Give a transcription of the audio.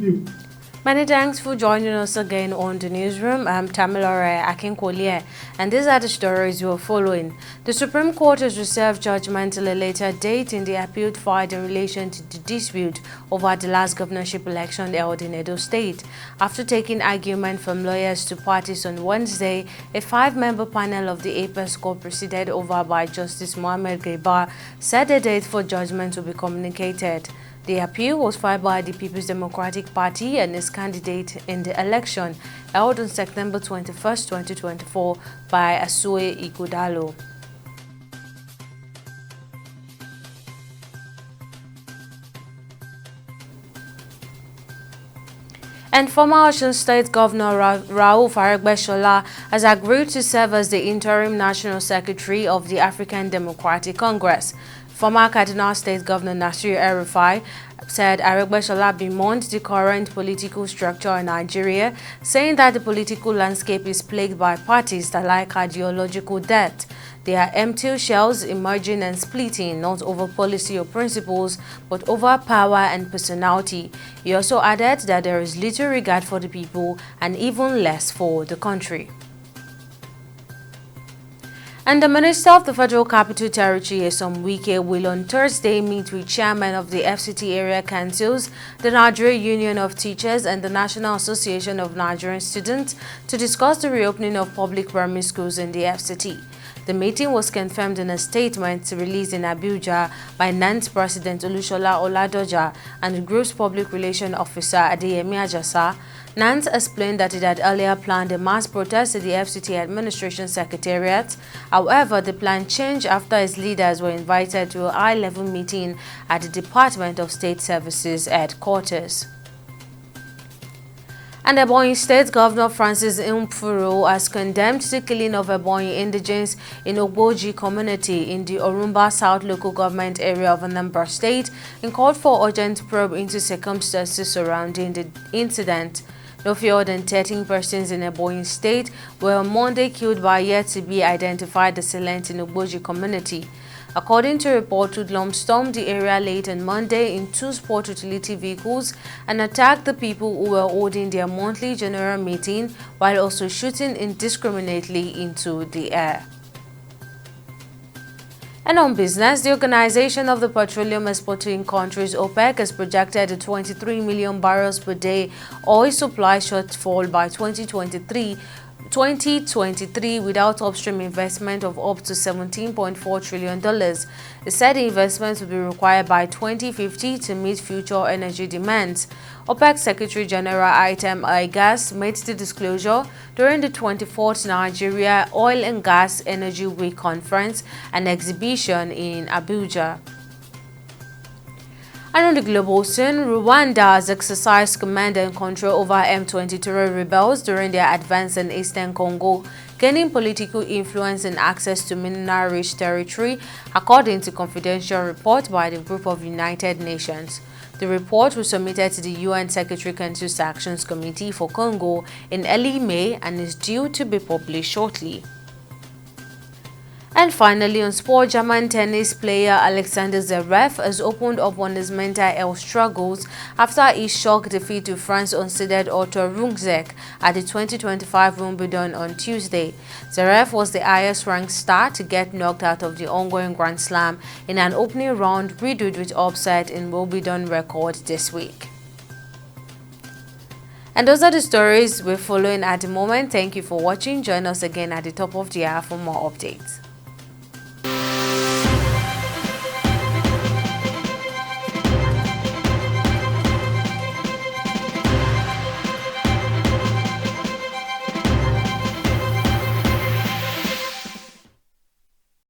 new. Many thanks for joining us again on the newsroom. I'm Tamilore Akinkolie, and these are the stories you're following. The Supreme Court has reserved judgment till a later date in the appeal filed in relation to the dispute over the last governorship election held in Edo State. After taking argument from lawyers to parties on Wednesday, a five-member panel of the Apex Court, presided over by Justice Mohammed Gaiba, set a date for judgment to be communicated. The appeal was filed by the People's Democratic Party and its candidate in the election held on September 21, 2024 by Asue Ighodalo. And former Osun State Governor Rauf Aregbesola has agreed to serve as the interim National Secretary of the African Democratic Congress. Former Kaduna State Governor Nasir El-Rufai said Aregbesola bemoaned the current political structure in Nigeria, saying that the political landscape is plagued by parties that like ideological death. They are empty shells emerging and splitting, not over policy or principles, but over power and personality. He also added that there is little regard for the people and even less for the country. And the Minister of the Federal Capital Territory, Nyesom Wike, will on Thursday meet with chairmen of the FCT area councils, the Nigerian Union of Teachers, and the National Association of Nigerian Students to discuss the reopening of public primary schools in the FCT. The meeting was confirmed in a statement released in Abuja by NAN's President Olushola Oladoja and the group's public relations officer Adeyemi Ajasa. NANS explained that it had earlier planned a mass protest at the FCT Administration Secretariat. However, the plan changed after its leaders were invited to a high-level meeting at the Department of State Services headquarters. And Ebonyi State Governor Francis Mfuru has condemned the killing of Ebonyi indigents in Ogboji community in the Orumba South local government area of Anambra State and called for urgent probe into circumstances surrounding the incident. No fewer than 13 persons in Ebonyi State were on Monday killed by yet-to-be identified assailants in Ogboji community. According to a report, hoodlums stormed the area late on Monday in two sport utility vehicles and attacked the people who were holding their monthly general meeting while also shooting indiscriminately into the air. And on business, the Organization of the Petroleum Exporting Countries OPEC has projected a 23 million barrels per day oil supply shortfall by 2023 without upstream investment of up to $17.4 trillion. It said the investments will be required by 2050 to meet future energy demands. OPEC Secretary General Item Gas made the disclosure during the 24th Nigeria Oil and Gas Energy Week conference and exhibition in Abuja. And on the global scene, Rwanda has exercised command and control over M23 rebels during their advance in eastern Congo, gaining political influence and access to mineral-rich territory, according to a confidential report by the Group of United Nations. The report was submitted to the UN Secretary Council's Actions Committee for Congo in early May and is due to be published shortly. And finally, on sport, German tennis player Alexander Zverev has opened up on his mental health struggles after his shock defeat to France-unseeded Otto Rungzek at the 2025 Wimbledon on Tuesday. Zverev was the highest-ranked star to get knocked out of the ongoing Grand Slam in an opening round riddled with upset in Wimbledon record this week. And those are the stories we're following at the moment. Thank you for watching. Join us again at the top of the hour for more updates.